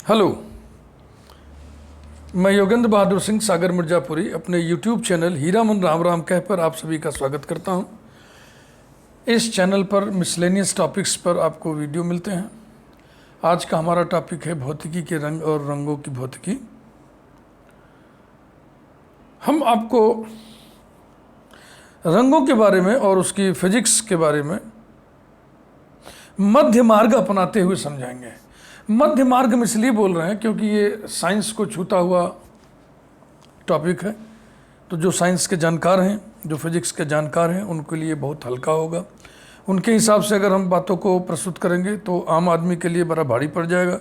Hello, मैं योगेंद्र बहादुर सिंह सागर मिर्जापुरी अपने YouTube channel Hiraman Ram Ram कह पर आप सभी का स्वागत करता हूं। इस चैनल पर मिसलेनियस टॉपिक्स पर आपको वीडियो मिलते हैं। आज का हमारा टॉपिक है भौतिकी के रंग और रंगों की भौतिकी। हम आपको रंगों के बारे में और उसकी फिजिक्स के बारे में मध्य मार्ग अपनाते हुए समझाएंगे। मध्य मार्ग हम इसलिए बोल रहे हैं क्योंकि ये साइंस को छूता हुआ टॉपिक है। तो जो साइंस के जानकार हैं, जो फिजिक्स के जानकार हैं, उनके लिए बहुत हल्का होगा। उनके हिसाब से अगर हम बातों को प्रस्तुत करेंगे तो आम आदमी के लिए बड़ा भारी पड़ जाएगा,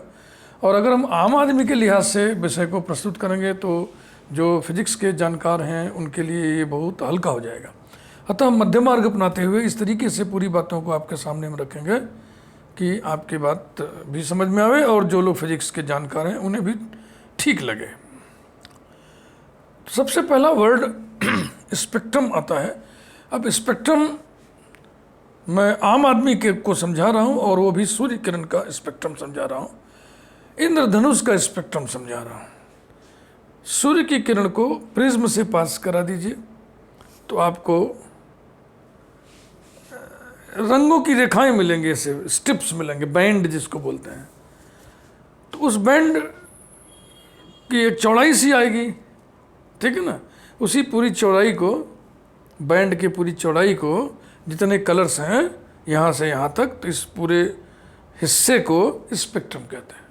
और अगर हम आम आदमी के लिहाज से विषय को प्रस्तुत करेंगे तो जो फिजिक्स के जानकार हैं उनके लिए ये बहुत हल्का हो जाएगा। अतः मध्य मार्ग अपनाते हुए इस तरीके से पूरी बातों को आपके सामने में रखेंगे कि आपकी बात भी समझ में आवे और जो लोग फिजिक्स के जानकार हैं उन्हें भी ठीक लगे। सबसे पहला वर्ड स्पेक्ट्रम आता है। अब स्पेक्ट्रम मैं आम आदमी के को समझा रहा हूँ, और वो भी सूर्य किरण का स्पेक्ट्रम समझा रहा हूँ, इंद्रधनुष का स्पेक्ट्रम समझा रहा हूँ। सूर्य की किरण को प्रिज्म से पास करा दीजिए तो आपको रंगों की रेखाएं मिलेंगे, ऐसे स्ट्रिप्स मिलेंगे, बैंड जिसको बोलते हैं। तो उस बैंड की एक चौड़ाई सी आएगी, ठीक है ना। उसी पूरी चौड़ाई को, बैंड की पूरी चौड़ाई को, जितने कलर्स हैं यहाँ से यहाँ तक, तो इस पूरे हिस्से को स्पेक्ट्रम कहते हैं।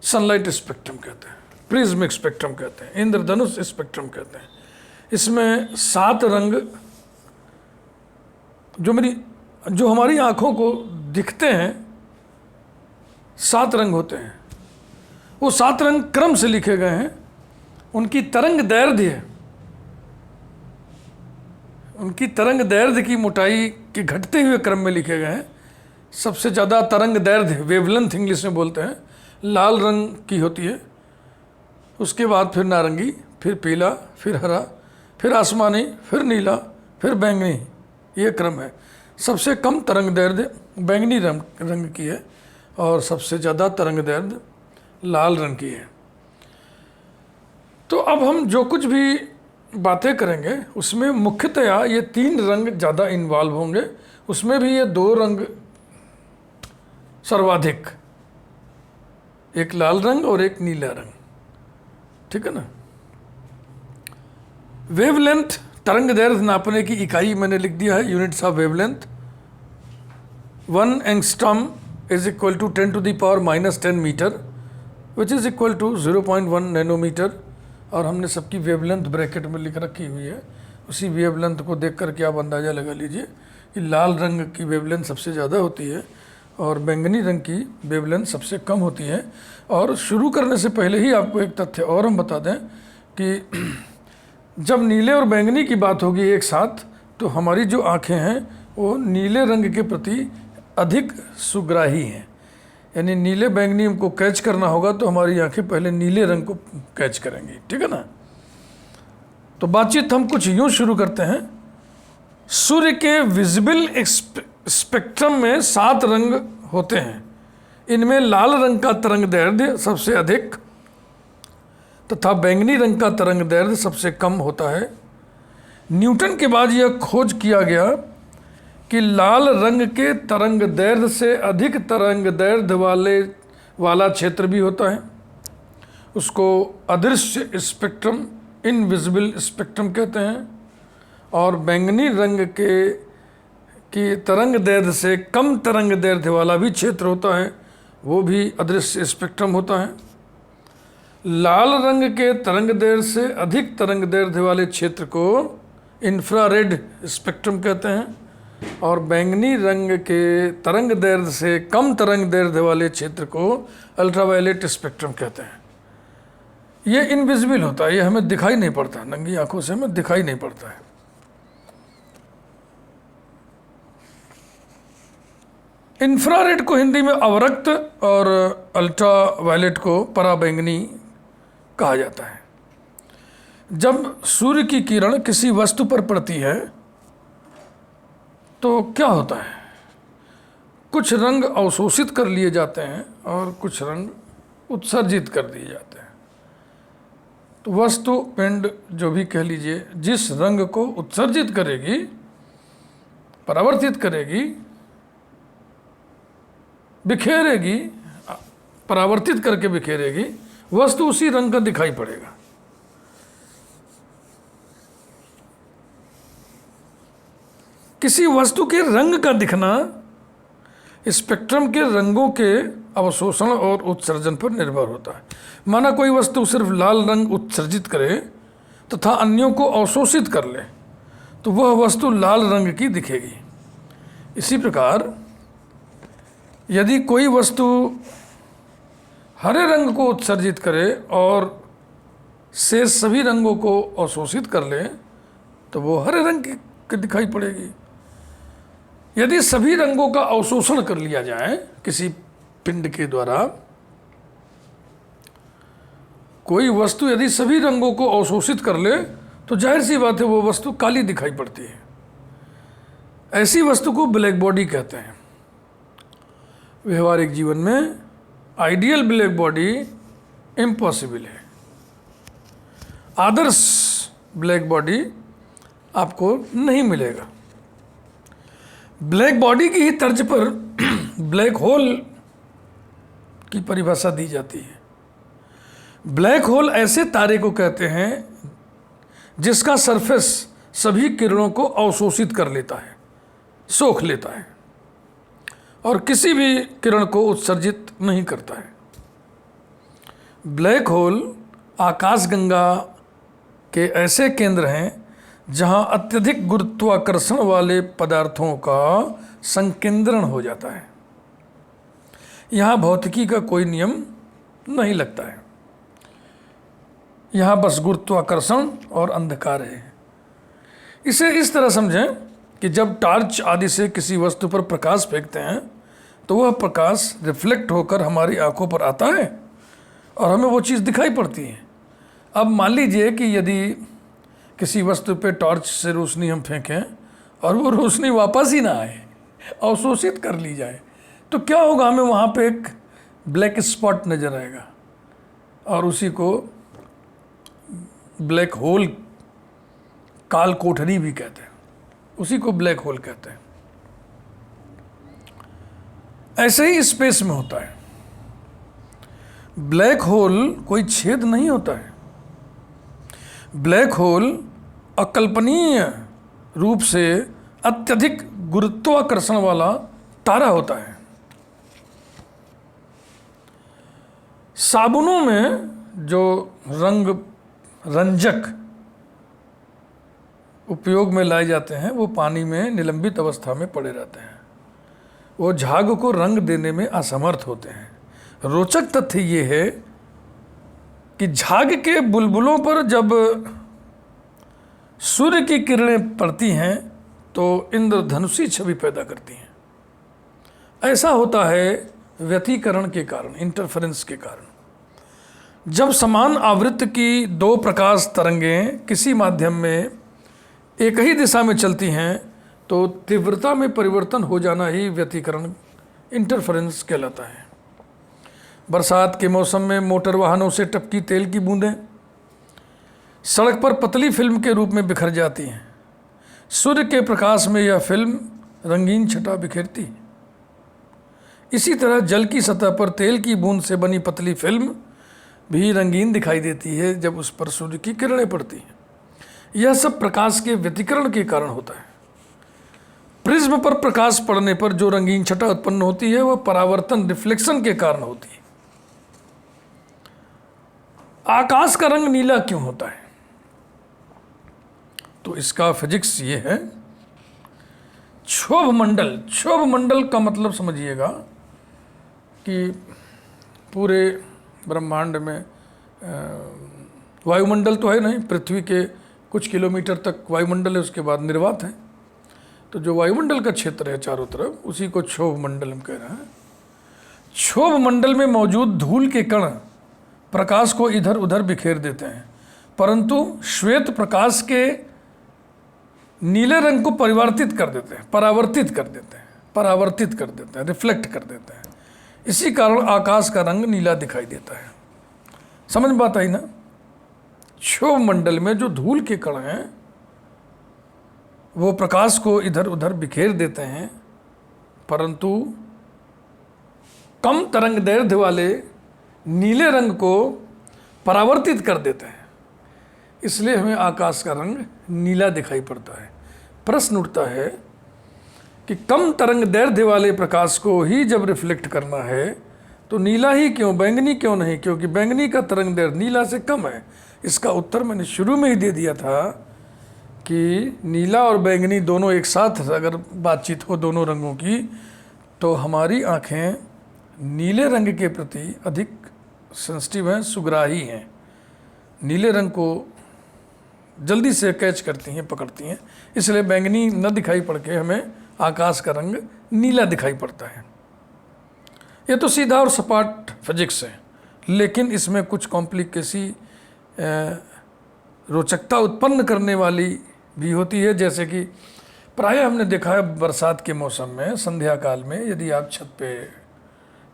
सनलाइट स्पेक्ट्रम कहते हैं, प्रिज्मिक स्पेक्ट्रम कहते हैं, इंद्रधनुष स्पेक्ट्रम कहते हैं। इसमें 7 रंग जो हमारी आँखों को दिखते हैं, 7 रंग होते हैं। वो 7 रंग क्रम से लिखे गए हैं। उनकी तरंग दैर्ध्य, उनकी तरंग दैर्ध्य की मोटाई के घटते हुए क्रम में लिखे गए हैं। सबसे ज़्यादा तरंग दैर्ध्य, वेवलेंथ इंग्लिश में बोलते हैं, लाल रंग की होती है। उसके बाद फिर नारंगी, फिर पीला, फिर हरा, फिर आसमानी, फिर नीला, फिर बैंगनी, ये क्रम है। सबसे कम तरंग दैर्ध्य बैंगनी रंग की है, और सबसे ज़्यादा तरंग दैर्ध्य लाल रंग की है। तो अब हम जो कुछ भी बातें करेंगे उसमें मुख्यतया ये 3 रंग ज़्यादा इन्वॉल्व होंगे। उसमें भी ये 2 रंग सर्वाधिक, एक लाल रंग और एक नीला रंग, ठीक है ना। वेवलेंथ, तरंग दैर्ध्य नापने की इकाई मैंने लिख दिया है, units of wavelength. 1 angstrom is equal to 10⁻⁻10 metre, which is equal to 0.1 nanometre. और हमने सबकी वेवलेंथ ब्रैकेट में लिख रखी हुई है। उसी वेवलेंथ को देख करके आप अंदाज़ा लगा लीजिए कि लाल रंग की वेवलेंथ सबसे ज़्यादा होती है और बैंगनी रंग की वेवलेंथ सबसे कम होती है। और शुरू करने से पहले ही आपको एक तथ्य और हम बता दें कि जब नीले और बैंगनी की बात होगी एक साथ, तो हमारी जो आँखें हैं वो नीले रंग के प्रति अधिक सुग्राही हैं। यानी नीले बैंगनी को कैच करना होगा तो हमारी आंखें पहले नीले रंग को कैच करेंगी, ठीक है ना। तो बातचीत हम कुछ यूं शुरू करते हैं। सूर्य के विजिबल स्पेक्ट्रम में 7 रंग होते हैं। इनमें लाल रंग का तरंग दैर्ध्य सबसे अधिक तथा बैंगनी रंग का तरंग दैर्ध्य सबसे कम होता है। न्यूटन के बाद यह खोज किया गया कि लाल रंग के तरंग दैर्ध्य से अधिक तरंग दैर्ध्य वाला क्षेत्र भी होता है। उसको अदृश्य स्पेक्ट्रम, इनविजिबल स्पेक्ट्रम कहते हैं। और बैंगनी रंग की तरंग दैर्ध्य से कम तरंग दैर्ध्य वाला भी क्षेत्र होता है, वो भी अदृश्य स्पेक्ट्रम होता है। लाल रंग के तरंग दैर्ध्य से अधिक तरंग दैर्ध्य वाले क्षेत्र को इंफ्रारेड स्पेक्ट्रम कहते हैं, और बैंगनी रंग के तरंग दैर्ध्य से कम तरंग दैर्ध्य वाले क्षेत्र को अल्ट्रावायलेट स्पेक्ट्रम कहते हैं। ये इनविजिबल होता है, ये हमें दिखाई नहीं पड़ता, नंगी आंखों से हमें दिखाई नहीं पड़ता है। इंफ्रारेड को हिंदी में अवरक्त और अल्ट्रावायलेट को पराबैंगनी कहा जाता है। जब सूर्य की किरण किसी वस्तु पर पड़ती है तो क्या होता है, कुछ रंग अवशोषित कर लिए जाते हैं और कुछ रंग उत्सर्जित कर दिए जाते हैं। तो वस्तु पिंड जो भी कह लीजिए, जिस रंग को उत्सर्जित करेगी, परावर्तित करेगी, बिखेरेगी, परावर्तित करके बिखेरेगी, वस्तु उसी रंग का दिखाई पड़ेगा। किसी वस्तु के रंग का दिखना स्पेक्ट्रम के रंगों के अवशोषण और उत्सर्जन पर निर्भर होता है। माना कोई वस्तु सिर्फ लाल रंग उत्सर्जित करे तथा अन्यों को अवशोषित कर ले तो वह वस्तु लाल रंग की दिखेगी। इसी प्रकार यदि कोई वस्तु हरे रंग को उत्सर्जित करे और शेष सभी रंगों को अवशोषित कर ले तो वो हरे रंग की दिखाई पड़ेगी। यदि सभी रंगों का अवशोषण कर लिया जाए किसी पिंड के द्वारा, कोई वस्तु यदि सभी रंगों को अवशोषित कर ले तो जाहिर सी बात है वो वस्तु काली दिखाई पड़ती है। ऐसी वस्तु को ब्लैक बॉडी कहते हैं। व्यवहारिक जीवन में आइडियल ब्लैक बॉडी इम्पॉसिबल है। आदर्श ब्लैक बॉडी आपको नहीं मिलेगा। ब्लैक बॉडी की ही तर्ज पर ब्लैक होल की परिभाषा दी जाती है। ब्लैक होल ऐसे तारे को कहते हैं जिसका सरफेस सभी किरणों को अवशोषित कर लेता है, सोख लेता है और किसी भी किरण को उत्सर्जित नहीं करता है। ब्लैक होल आकाशगंगा के ऐसे केंद्र हैं जहां अत्यधिक गुरुत्वाकर्षण वाले पदार्थों का संकेंद्रण हो जाता है। यहाँ भौतिकी का कोई नियम नहीं लगता है, यहाँ बस गुरुत्वाकर्षण और अंधकार है। इसे इस तरह समझें कि जब टॉर्च आदि से किसी वस्तु पर प्रकाश फेंकते हैं तो वह प्रकाश रिफ्लेक्ट होकर हमारी आंखों पर आता है और हमें वो चीज़ दिखाई पड़ती है। अब मान लीजिए कि यदि किसी वस्तु पे टॉर्च से रोशनी हम फेंकें और वो रोशनी वापस ही ना आए, अवशोषित कर ली जाए, तो क्या होगा? हमें वहाँ पे एक ब्लैक स्पॉट नज़र आएगा और उसी को ब्लैक होल, काल कोठरी भी कहते हैं, उसी को ब्लैक होल कहते हैं। ऐसे ही स्पेस में होता है। ब्लैक होल कोई छेद नहीं होता है। ब्लैक होल अकल्पनीय रूप से अत्यधिक गुरुत्वाकर्षण वाला तारा होता है। साबुनों में जो रंजक उपयोग में लाए जाते हैं वो पानी में निलंबित अवस्था में पड़े रहते हैं। वो झाग को रंग देने में असमर्थ होते हैं। रोचक तथ्य ये है कि झाग के बुलबुलों पर जब सूर्य की किरणें पड़ती हैं तो इंद्रधनुषी छवि पैदा करती हैं। ऐसा होता है व्यतिकरण के कारण, इंटरफेरेंस के कारण। जब समान आवृत्ति की दो प्रकाश तरंगें किसी माध्यम में एक ही दिशा में चलती हैं तो तीव्रता में परिवर्तन हो जाना ही व्यतिकरण, इंटरफेरेंस कहलाता है। बरसात के मौसम में मोटर वाहनों से टपकी तेल की बूंदें सड़क पर पतली फिल्म के रूप में बिखर जाती हैं। सूर्य के प्रकाश में यह फिल्म रंगीन छटा बिखेरती है। इसी तरह जल की सतह पर तेल की बूंद से बनी पतली फिल्म भी रंगीन दिखाई देती है जब उस पर सूर्य की किरणें पड़ती हैं। यह सब प्रकाश के व्यतिकरण के कारण होता है। प्रिज्म पर प्रकाश पड़ने पर जो रंगीन छटा उत्पन्न होती है वह परावर्तन, रिफ्लेक्शन के कारण होती है। आकाश का रंग नीला क्यों होता है? तो इसका फिजिक्स ये है, क्षोभ मंडल। क्षोभ मंडल का मतलब समझिएगा कि पूरे ब्रह्मांड में वायुमंडल तो है नहीं, पृथ्वी के कुछ किलोमीटर तक वायुमंडल है, उसके बाद निर्वात है। तो जो वायुमंडल का क्षेत्र है चारों तरफ, उसी को क्षोभ मंडल हम कह रहे हैं। क्षोभ मंडल में मौजूद धूल के कण प्रकाश को इधर उधर बिखेर देते हैं, परंतु श्वेत प्रकाश के नीले रंग को परावर्तित कर देते हैं, रिफ्लेक्ट कर देते हैं। इसी कारण आकाश का रंग नीला दिखाई देता है। समझ में बात आई ना? क्षोभ मंडल में जो धूल के कण हैं वो प्रकाश को इधर उधर बिखेर देते हैं, परंतु कम तरंग दैर्ध्य वाले नीले रंग को परावर्तित कर देते हैं, इसलिए हमें आकाश का रंग नीला दिखाई पड़ता है। प्रश्न उठता है कि कम तरंग दैर्ध्य वाले प्रकाश को ही जब रिफ्लेक्ट करना है तो नीला ही क्यों, बैंगनी क्यों नहीं? क्योंकि बैंगनी का तरंग दैर्ध्य नीला से कम है। इसका उत्तर मैंने शुरू में ही दे दिया था कि नीला और बैंगनी दोनों एक साथ अगर बातचीत हो दोनों रंगों की, तो हमारी आँखें नीले रंग के प्रति अधिक सेंसिटिव हैं, सुग्राही हैं, नीले रंग को जल्दी से कैच करती हैं, पकड़ती हैं, इसलिए बैंगनी न दिखाई पड़ के हमें आकाश का रंग नीला दिखाई पड़ता है। ये तो सीधा और सपाट फिजिक्स है, लेकिन इसमें कुछ कॉम्प्लिकेसी रोचकता उत्पन्न करने वाली भी होती है। जैसे कि प्रायः हमने देखा है बरसात के मौसम में संध्या काल में यदि आप छत पे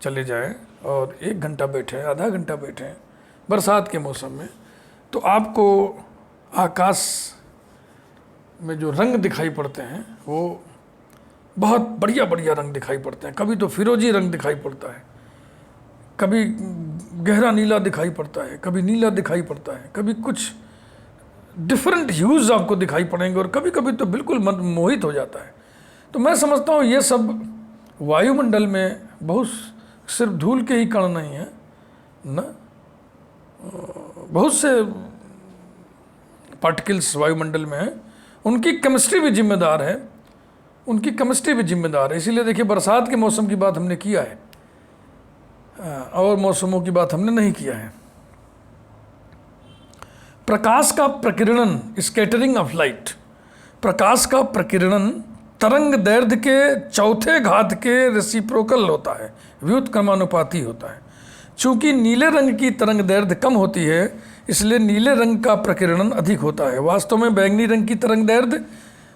चले जाएं और 1 घंटा बैठें, आधा घंटा बैठें बरसात के मौसम में, तो आपको आकाश में जो रंग दिखाई पड़ते हैं वो बहुत बढ़िया बढ़िया रंग दिखाई पड़ते हैं। कभी तो फिरोजी रंग दिखाई पड़ता है, कभी गहरा नीला दिखाई पड़ता है, कभी नीला दिखाई पड़ता है, कभी कुछ डिफरेंट ह्यूज आपको दिखाई पड़ेंगे, और कभी कभी तो बिल्कुल मन मोहित हो जाता है। तो मैं समझता हूँ ये सब वायुमंडल में बहुत सिर्फ धूल के ही कण नहीं है ना, बहुत से पार्टिकल्स वायुमंडल में हैं, उनकी केमिस्ट्री भी जिम्मेदार है, उनकी केमिस्ट्री भी जिम्मेदार है। इसीलिए देखिए बरसात के मौसम की बात हमने किया है और मौसमों की बात हमने नहीं किया है। प्रकाश का प्रकीर्णन, स्कैटरिंग ऑफ लाइट, प्रकाश का प्रकीर्णन तरंग दैर्ध्य के चौथे घात के रेसिप्रोकल होता है, व्युत्क्रमानुपाती होता है। चूंकि नीले रंग की तरंग दैर्ध्य कम होती है, इसलिए नीले रंग का प्रकीर्णन अधिक होता है। वास्तव में बैंगनी रंग की तरंग दैर्ध्य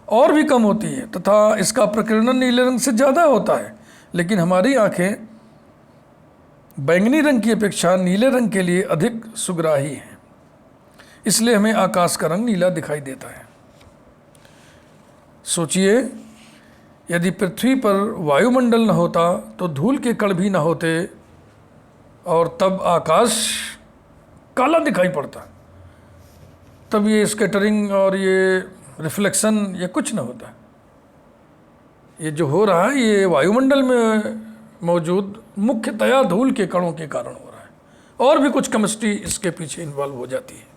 और भी कम होती है तथा इसका प्रकीर्णन नीले रंग से ज़्यादा होता है, लेकिन हमारी आँखें बैंगनी रंग की अपेक्षा नीले रंग के लिए अधिक सुग्राही हैं, इसलिए हमें आकाश का रंग नीला दिखाई देता है। सोचिए यदि पृथ्वी पर वायुमंडल न होता तो धूल के कण भी न होते और तब आकाश काला दिखाई पड़ता, तब ये स्कैटरिंग और ये रिफ्लेक्शन ये कुछ न होता। ये जो हो रहा है ये वायुमंडल में मौजूद मुख्यतया धूल के कणों के कारण हो रहा है, और भी कुछ केमिस्ट्री इसके पीछे इन्वॉल्व हो जाती है।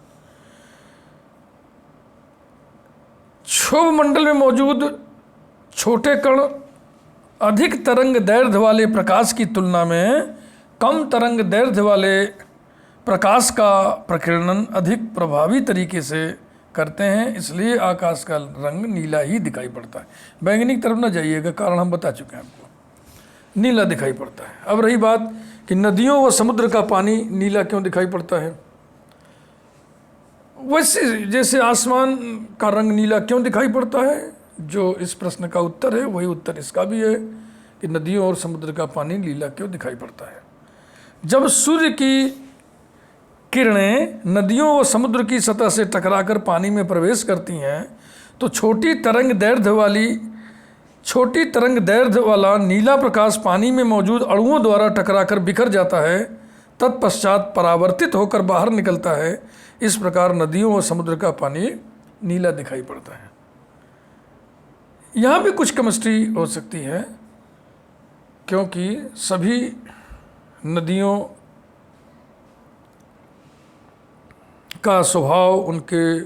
क्षोभ मंडल में मौजूद छोटे कण अधिक तरंग दैर्ध्य वाले प्रकाश की तुलना में कम तरंग दैर्ध्य वाले प्रकाश का प्रकीर्णन अधिक प्रभावी तरीके से करते हैं, इसलिए आकाश का रंग नीला ही दिखाई पड़ता है। बैंगनी की तरफ न जाइएगा, कारण हम बता चुके हैं आपको, नीला दिखाई पड़ता है। अब रही बात कि नदियों व समुद्र का पानी नीला क्यों दिखाई पड़ता है, वैसे जैसे आसमान का रंग नीला क्यों दिखाई पड़ता है, जो इस प्रश्न का उत्तर है वही उत्तर इसका भी है कि नदियों और समुद्र का पानी नीला क्यों दिखाई पड़ता है। जब सूर्य की किरणें नदियों व समुद्र की सतह से टकराकर पानी में प्रवेश करती हैं तो छोटी तरंग दैर्ध्य वाला नीला प्रकाश पानी में मौजूद अणुओं द्वारा टकराकर बिखर जाता है, तत्पश्चात परावर्तित होकर बाहर निकलता है। इस प्रकार नदियों व समुद्र का पानी नीला दिखाई पड़ता है। यहाँ भी कुछ केमिस्ट्री हो सकती है, क्योंकि सभी नदियों का स्वभाव, उनके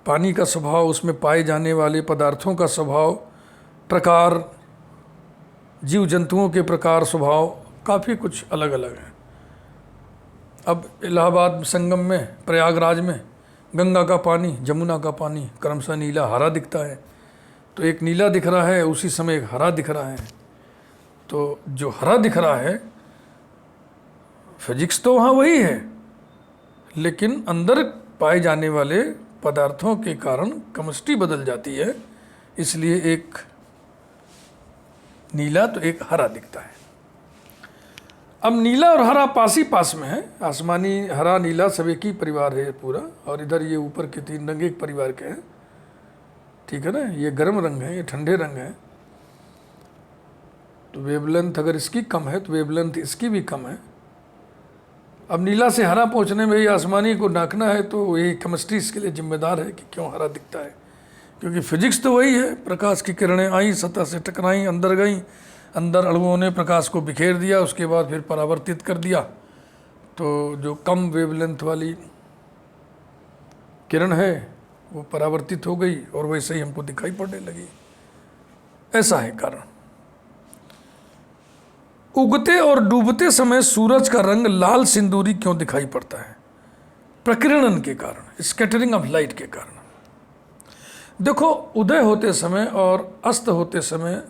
पानी का स्वभाव, उसमें पाए जाने वाले पदार्थों का स्वभाव, प्रकार, जीव जंतुओं के प्रकार, स्वभाव काफ़ी कुछ अलग अलग है। अब इलाहाबाद संगम में, प्रयागराज में गंगा का पानी, जमुना का पानी क्रमशः नीला हरा दिखता है, तो एक नीला दिख रहा है, उसी समय एक हरा दिख रहा है। तो जो हरा दिख रहा है फिजिक्स तो वहाँ वही है, लेकिन अंदर पाए जाने वाले पदार्थों के कारण केमिस्ट्री बदल जाती है, इसलिए एक नीला तो एक हरा दिखता है। अब नीला और हरा पास ही पास में है, आसमानी हरा नीला सब एक ही परिवार है पूरा, और इधर ये ऊपर के 3 रंग एक परिवार के हैं, ठीक है ना। ये गर्म रंग है, ये ठंडे रंग है। तो वेवलेंथ अगर इसकी कम है तो वेवलेंथ इसकी भी कम है। अब नीला से हरा पहुंचने में ये आसमानी को नापना है, तो ये केमिस्ट्री इसके लिए जिम्मेदार है कि क्यों हरा दिखता है, क्योंकि फिजिक्स तो वही है। प्रकाश की किरणें आई, सतह से टकराई, अंदर गई, अंदर अणुओं ने प्रकाश को बिखेर दिया, उसके बाद फिर परावर्तित कर दिया। तो जो कम वेवलेंथ वाली किरण है वो परावर्तित हो गई और वैसे ही हमको दिखाई पड़ने लगी। ऐसा है कारण। उगते और डूबते समय सूरज का रंग लाल सिंदूरी क्यों दिखाई पड़ता है? प्रकीर्णन के कारण, स्कैटरिंग ऑफ लाइट के कारण। देखो, उदय होते समय और अस्त होते समय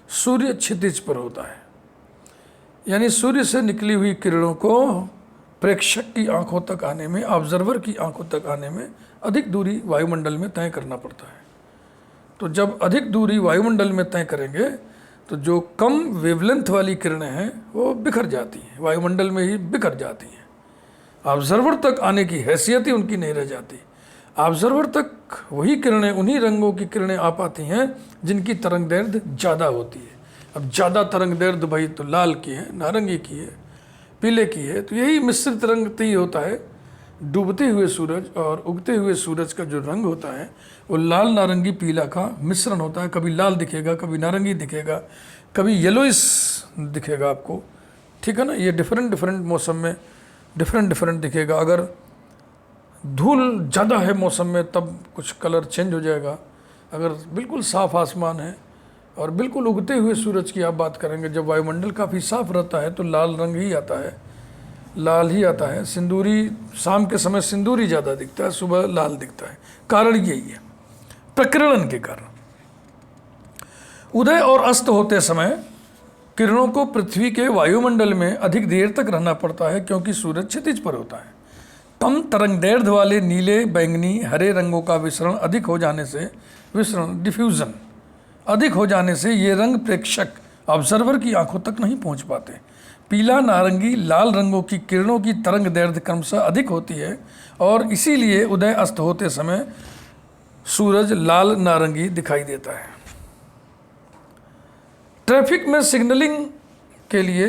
सूर्य क्षितिज पर होता है, यानी सूर्य से निकली हुई किरणों को प्रेक्षक की आंखों तक आने में, ऑब्जर्वर की आंखों तक आने में अधिक दूरी वायुमंडल में तय करना पड़ता है। तो जब अधिक दूरी वायुमंडल में तय करेंगे तो जो कम वेवलेंथ वाली किरणें हैं वो बिखर जाती हैं, वायुमंडल में ही बिखर जाती हैं। ऑब्जर्वर तक आने की हैसियत ही उनकी नहीं रह जाती। ऑब्जर्वर तक वही किरणें, उन्हीं रंगों की किरणें आ पाती हैं जिनकी तरंग दैर्ध्य ज़्यादा होती है। अब ज़्यादा तरंग दैर्ध्य भाई तो लाल की है, नारंगी की है, पीले की है। तो यही मिश्रित रंग तय होता है। डूबते हुए सूरज और उगते हुए सूरज का जो रंग होता है वो लाल, नारंगी, पीला का मिश्रण होता है। कभी लाल दिखेगा, कभी नारंगी दिखेगा, कभी येलोइस दिखेगा आपको, ठीक है ना। ये डिफरेंट मौसम में डिफरेंट दिखेगा। अगर धूल ज़्यादा है मौसम में तब कुछ कलर चेंज हो जाएगा। अगर बिल्कुल साफ़ आसमान है और बिल्कुल उगते हुए सूरज की आप बात करेंगे, जब वायुमंडल काफ़ी साफ रहता है तो लाल रंग ही आता है, लाल ही आता है। सिंदूरी, शाम के समय सिंदूरी ज़्यादा दिखता है, सुबह लाल दिखता है। कारण यही है, प्रकीर्णन के कारण। उदय और अस्त होते समय किरणों को पृथ्वी के वायुमंडल में अधिक देर तक रहना पड़ता है क्योंकि सूरज क्षितिज पर होता है। कम तरंग दैर्ध्य वाले नीले, बैंगनी, हरे रंगों का विसरण अधिक हो जाने से, विसरण डिफ्यूजन अधिक हो जाने से ये रंग प्रेक्षक, ऑब्जर्वर की आंखों तक नहीं पहुंच पाते। पीला, नारंगी, लाल रंगों की किरणों की तरंग दैर्ध्य क्रमशः अधिक होती है और इसीलिए उदय अस्त होते समय सूरज लाल, नारंगी दिखाई देता है। ट्रैफिक में सिग्नलिंग के लिए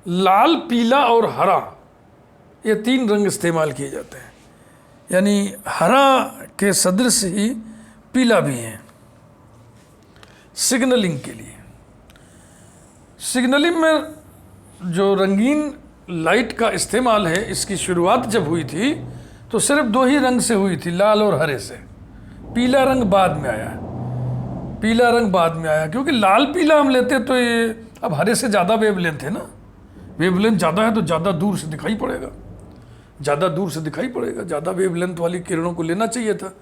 लाल, पीला और हरा, ये 3 रंग इस्तेमाल किए जाते हैं। यानी हरा के सदृश ही पीला भी है सिग्नलिंग के लिए। सिग्नलिंग में जो रंगीन लाइट का इस्तेमाल है, इसकी शुरुआत जब हुई थी तो सिर्फ 2 ही रंग से हुई थी, लाल और हरे से। पीला रंग बाद में आया, पीला रंग बाद में आया, क्योंकि लाल पीला हम लेते तो ये अब हरे से ज़्यादा वेवलेंथ है ना, वेवलेंथ ज़्यादा है तो ज़्यादा दूर से दिखाई पड़ेगा, ज़्यादा दूर से दिखाई पड़ेगा, ज़्यादा वेवलेंथ वाली किरणों को लेना चाहिए था,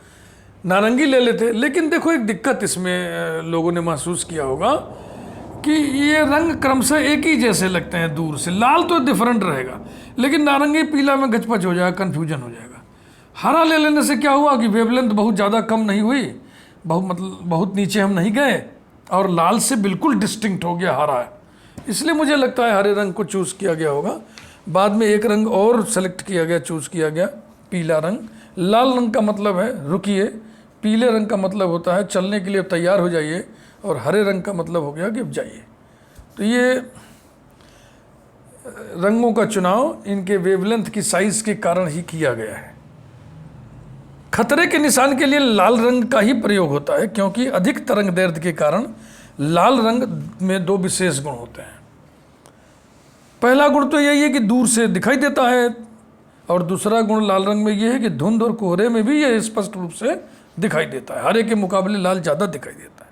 नारंगी ले लेते। लेकिन देखो एक दिक्कत इसमें लोगों ने महसूस किया होगा कि ये रंग क्रमशः एक ही जैसे लगते हैं दूर से। लाल तो डिफरेंट रहेगा लेकिन नारंगी पीला में गचपच हो जाएगा, कन्फ्यूजन हो जाएगा। हरा ले लेने से क्या हुआ कि वेवलेंथ बहुत ज़्यादा कम नहीं हुई, बहुत नीचे हम नहीं गए और लाल से बिल्कुल डिस्टिंक्ट हो गया हरा है। इसलिए मुझे लगता है हरे रंग को चूज़ किया गया होगा। बाद में एक रंग और सेलेक्ट किया गया, चूज़ किया गया, पीला रंग। लाल रंग का मतलब है रुकिए, पीले रंग का मतलब होता है चलने के लिए तैयार हो जाइए, और हरे रंग का मतलब हो गया कि अब जाइए। तो ये रंगों का चुनाव इनके वेवलेंथ की साइज के कारण ही किया गया है। खतरे के निशान के लिए लाल रंग का ही प्रयोग होता है क्योंकि अधिक तरंग दैर्ध्य के कारण लाल रंग में 2 विशेष गुण होते हैं। पहला गुण तो यही है कि दूर से दिखाई देता है, और दूसरा गुण लाल रंग में यह है कि धुंध और कोहरे में भी यह स्पष्ट रूप से दिखाई देता है। हरे के मुकाबले लाल ज़्यादा दिखाई देता है।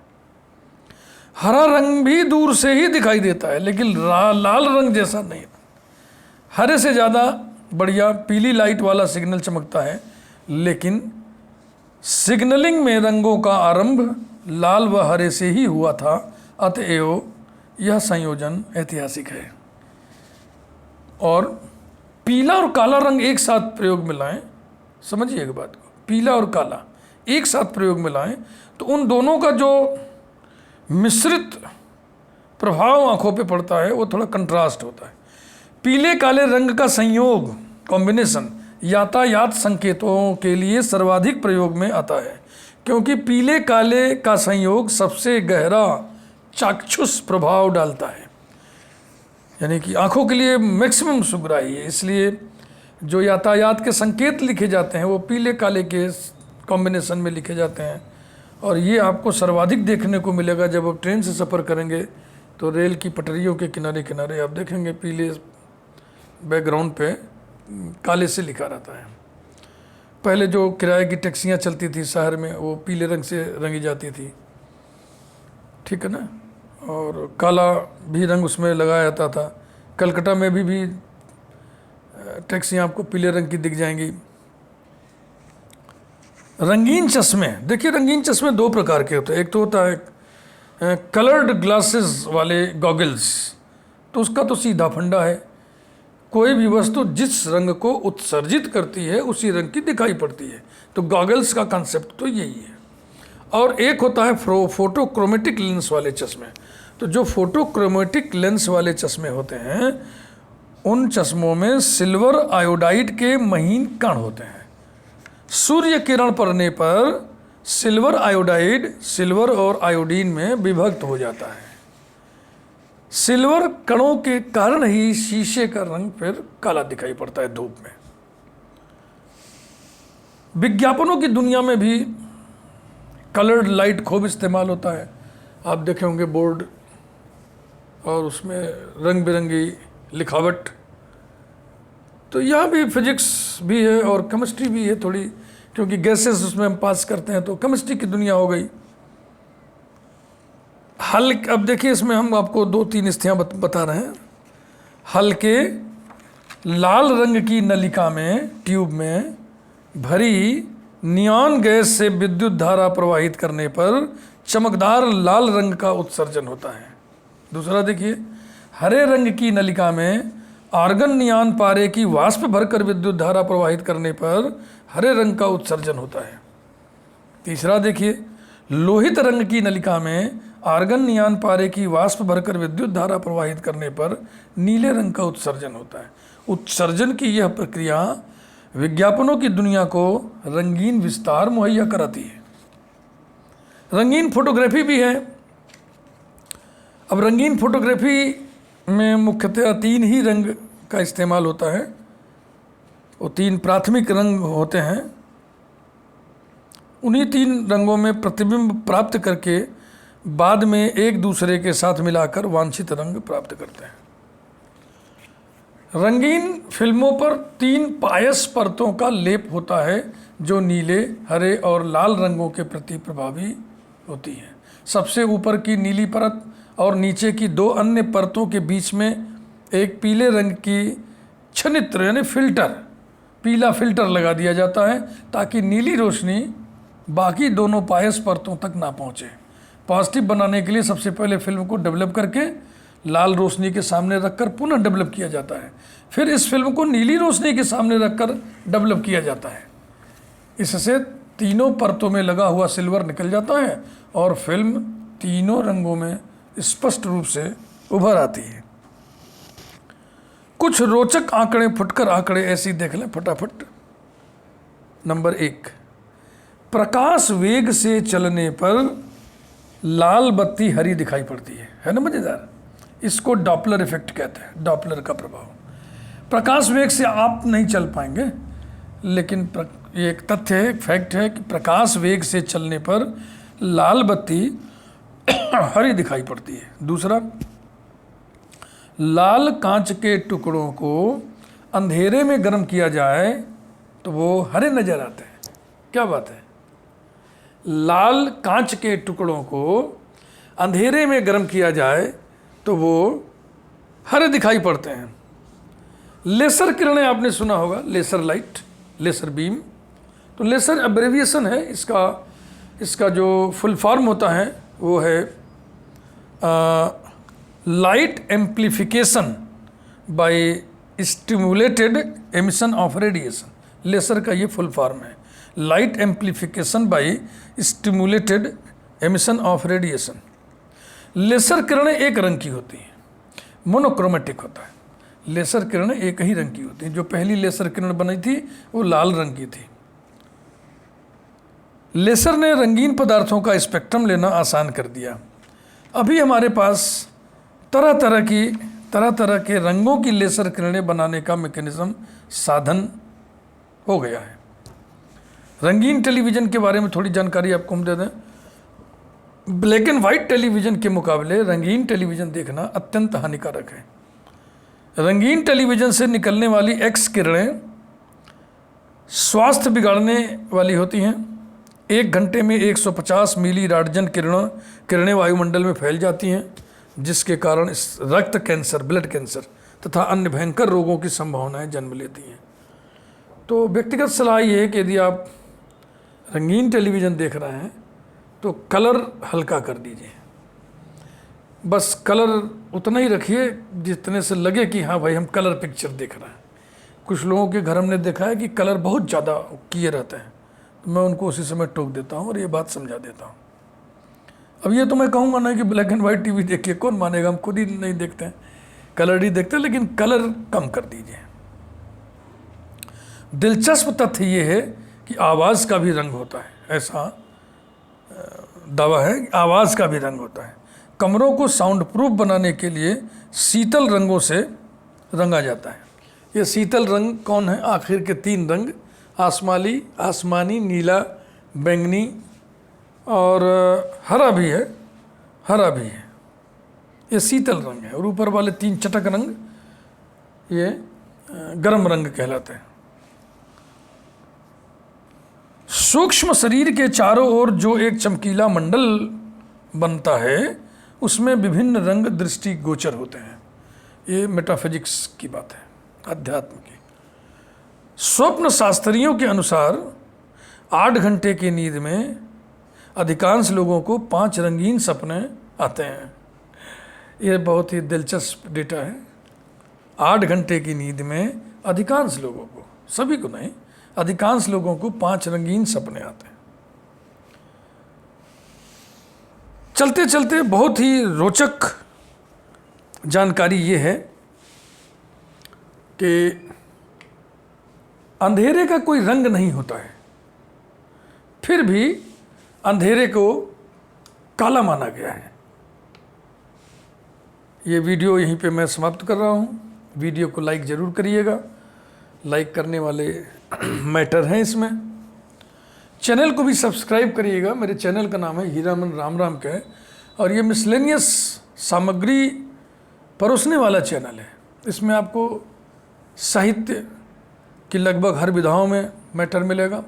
हरा रंग भी दूर से ही दिखाई देता है लेकिन लाल रंग जैसा नहीं। हरे से ज़्यादा बढ़िया पीली लाइट वाला सिग्नल चमकता है, लेकिन सिग्नलिंग में रंगों का आरंभ लाल व हरे से ही हुआ था, अतएव यह संयोजन ऐतिहासिक है। और पीला और काला रंग एक साथ प्रयोग में लाएं, समझिए एक बात को, पीला और काला एक साथ प्रयोग में लाएं तो उन दोनों का जो मिश्रित प्रभाव आंखों पे पड़ता है वो थोड़ा कंट्रास्ट होता है। पीले काले रंग का संयोग कॉम्बिनेशन यातायात संकेतों के लिए सर्वाधिक प्रयोग में आता है, क्योंकि पीले काले का संयोग सबसे गहरा चाक्षुष प्रभाव डालता है, यानी कि आंखों के लिए मैक्सिमम सुगराही है। इसलिए जो यातायात के संकेत लिखे जाते हैं वो पीले काले के कॉम्बिनेशन में लिखे जाते हैं, और ये आपको सर्वाधिक देखने को मिलेगा जब आप ट्रेन से सफ़र करेंगे तो रेल की पटरियों के किनारे किनारे आप देखेंगे पीले बैकग्राउंड पे काले से लिखा रहता है। पहले जो किराए की टैक्सियाँ चलती थी शहर में वो पीले रंग से रंगी जाती थी, ठीक है ना, और काला भी रंग उसमें लगाया जाता था। कलकत्ता में भी टैक्सियाँ आपको पीले रंग की दिख जाएंगी। रंगीन चश्मे, देखिए रंगीन चश्मे दो प्रकार के होते हैं। एक तो होता है कलर्ड ग्लासेस वाले गॉगल्स, तो उसका तो सीधा फंडा है, कोई भी वस्तु जिस रंग को उत्सर्जित करती है उसी रंग की दिखाई पड़ती है, तो गॉगल्स का कंसेप्ट तो यही है। और एक होता है फोटोक्रोमेटिक लेंस वाले चश्मे, तो जो फोटोक्रोमेटिक लेंस वाले चश्मे होते हैं उन चश्मों में सिल्वर आयोडाइड के महीन कण होते हैं। सूर्य किरण पड़ने पर सिल्वर आयोडाइड सिल्वर और आयोडीन में विभक्त हो जाता है। सिल्वर कणों के कारण ही शीशे का रंग फिर काला दिखाई पड़ता है धूप में। विज्ञापनों की दुनिया में भी कलर्ड लाइट खूब इस्तेमाल होता है। आप देखे होंगे बोर्ड और उसमें रंग बिरंगी लिखावट। तो यहाँ भी फिजिक्स भी है और केमिस्ट्री भी है थोड़ी, क्योंकि गैसेस उसमें हम पास करते हैं, तो केमिस्ट्री की दुनिया हो गई। अब देखिए इसमें हम आपको 2-3 स्थितियाँ बता रहे हैं। हल्के लाल रंग की नलिका में ट्यूब में भरी नियॉन गैस से विद्युत धारा प्रवाहित करने पर चमकदार लाल रंग का उत्सर्जन होता है। दूसरा देखिए, हरे रंग की नलिका में आर्गन नियॉन पारे की वाष्प भरकर विद्युत धारा प्रवाहित करने पर हरे रंग का उत्सर्जन होता है। तीसरा देखिए, लोहित रंग की नलिका में आर्गन नियॉन पारे की वाष्प भरकर विद्युत धारा प्रवाहित करने पर नीले रंग का उत्सर्जन होता है। उत्सर्जन की यह प्रक्रिया विज्ञापनों की दुनिया को रंगीन विस्तार मुहैया कराती है। रंगीन फोटोग्राफी भी है। अब रंगीन फोटोग्राफी में मुख्यतः 3 ही रंग का इस्तेमाल होता है। वो 3 प्राथमिक रंग होते हैं। उन्हीं 3 रंगों में प्रतिबिंब प्राप्त करके बाद में एक दूसरे के साथ मिलाकर वांछित रंग प्राप्त करते हैं। रंगीन फिल्मों पर 3 पायस परतों का लेप होता है जो नीले, हरे और लाल रंगों के प्रति प्रभावी होती है। सबसे ऊपर की नीली परत और नीचे की 2 अन्य परतों के बीच में एक पीले रंग की छनित्र यानी फिल्टर, पीला फिल्टर लगा दिया जाता है ताकि नीली रोशनी बाकी दोनों पायस परतों तक ना पहुँचे। पॉजिटिव बनाने के लिए सबसे पहले फिल्म को डेवलप करके लाल रोशनी के सामने रखकर पुनः डेवलप किया जाता है। फिर इस फिल्म को नीली रोशनी के सामने रखकर डेवलप किया जाता है। इससे तीनों परतों में लगा हुआ सिल्वर निकल जाता है और फिल्म तीनों रंगों में स्पष्ट रूप से उभर आती है। कुछ रोचक आंकड़े, फुटकर आंकड़े ऐसी देख लें फटाफट। नंबर 1, प्रकाश वेग से चलने पर लाल बत्ती हरी दिखाई पड़ती है ना, मजेदार। इसको डॉपलर इफेक्ट कहते हैं, डॉपलर का प्रभाव। प्रकाश वेग से आप नहीं चल पाएंगे, लेकिन ये एक तथ्य है, एक फैक्ट है कि प्रकाश वेग से चलने पर लाल बत्ती हरी दिखाई पड़ती है। दूसरा, लाल कांच के टुकड़ों को अंधेरे में गर्म किया जाए तो वो हरे नजर आते हैं। क्या बात है, लाल कांच के टुकड़ों को अंधेरे में गर्म किया जाए तो वो हरे दिखाई पड़ते हैं। लेसर किरणें आपने सुना होगा, लेसर लाइट, लेसर बीम। तो लेसर अब्रेविएशन है इसका जो फुल फॉर्म होता है वो है light amplification by stimulated emission of radiation. Laser का ये फुल फॉर्म है, light amplification by stimulated emission of radiation. Laser किरणें एक रंग की होती हैं, मोनोक्रोमेटिक होता है। लेसर किरणें एक ही रंग की होती हैं। जो पहली लेसर किरण बनी थी वो लाल रंग की थी। लेसर ने रंगीन पदार्थों का स्पेक्ट्रम लेना आसान कर दिया। अभी हमारे पास तरह तरह के रंगों की लेसर किरणें बनाने का मैकेनिज्म साधन हो गया है। रंगीन टेलीविज़न के बारे में थोड़ी जानकारी आपको हम दे दें। ब्लैक एंड वाइट टेलीविज़न के मुकाबले रंगीन टेलीविज़न देखना अत्यंत हानिकारक है। रंगीन टेलीविज़न से निकलने वाली एक्स किरणें स्वास्थ्य बिगाड़ने वाली होती हैं। 1 घंटे में 150 मिली राडजन किरणें वायुमंडल में फैल जाती हैं, जिसके कारण रक्त कैंसर, ब्लड कैंसर तथा अन्य भयंकर रोगों की संभावनाएं जन्म लेती हैं। तो व्यक्तिगत सलाह ये है कि यदि आप रंगीन टेलीविज़न देख रहे हैं तो कलर हल्का कर दीजिए। बस कलर उतना ही रखिए जितने से लगे कि हाँ भाई हम कलर पिक्चर देख रहे हैं। कुछ लोगों के घर हमने देखा है कि कलर बहुत ज़्यादा किए रहते हैं, तो मैं उनको उसी समय टोक देता हूँ और ये बात समझा देता हूँ। अब ये तो मैं कहूँगा नहीं कि ब्लैक एंड वाइट टीवी देखिए, कौन मानेगा, हम खुद ही नहीं देखते हैं, कलर ही देखते हैं, लेकिन कलर कम कर दीजिए। दिलचस्प तथ्य ये है कि आवाज़ का भी रंग होता है, ऐसा दावा है कि आवाज़ का भी रंग होता है। कमरों को साउंड प्रूफ बनाने के लिए शीतल रंगों से रंगा जाता है। ये शीतल रंग कौन है? आखिर के 3 रंग, आसमानी, नीला, बैंगनी और हरा भी है। ये शीतल रंग है। और ऊपर वाले 3 चटक रंग ये गर्म रंग कहलाते हैं। सूक्ष्म शरीर के चारों ओर जो एक चमकीला मंडल बनता है उसमें विभिन्न रंग दृष्टि गोचर होते हैं। ये मेटाफिजिक्स की बात है, अध्यात्म की। स्वप्न शास्त्रियों के अनुसार 8 घंटे की नींद में अधिकांश लोगों को 5 रंगीन सपने आते हैं। ये बहुत ही दिलचस्प डेटा है। 8 घंटे की नींद में अधिकांश लोगों को, सभी को नहीं, अधिकांश लोगों को 5 रंगीन सपने आते हैं। चलते चलते बहुत ही रोचक जानकारी ये है कि अंधेरे का कोई रंग नहीं होता है, फिर भी अंधेरे को काला माना गया है। ये वीडियो यहीं पे मैं समाप्त कर रहा हूँ। वीडियो को लाइक ज़रूर करिएगा, लाइक करने वाले मैटर हैं इसमें। चैनल को भी सब्सक्राइब करिएगा। मेरे चैनल का नाम है हीरामन राम का है और ये मिसलेनियस सामग्री परोसने वाला चैनल है। इसमें आपको साहित्य की लगभग हर विधाओं में मैटर मिलेगा।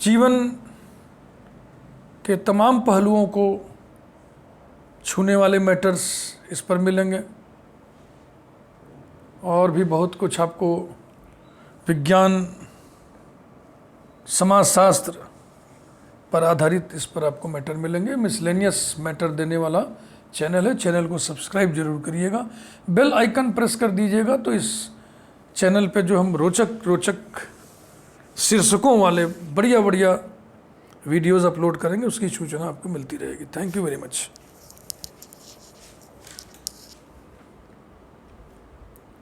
जीवन के तमाम पहलुओं को छूने वाले मैटर्स इस पर मिलेंगे और भी बहुत कुछ आपको विज्ञान, समाजशास्त्र पर आधारित इस पर आपको मैटर मिलेंगे। मिसलेनियस मैटर देने वाला चैनल है। चैनल को सब्सक्राइब जरूर करिएगा, बेल आइकन प्रेस कर दीजिएगा तो इस चैनल पे जो हम रोचक शीर्षकों वाले बढ़िया वीडियोज़ अपलोड करेंगे उसकी सूचना आपको मिलती रहेगी। Thank you very much.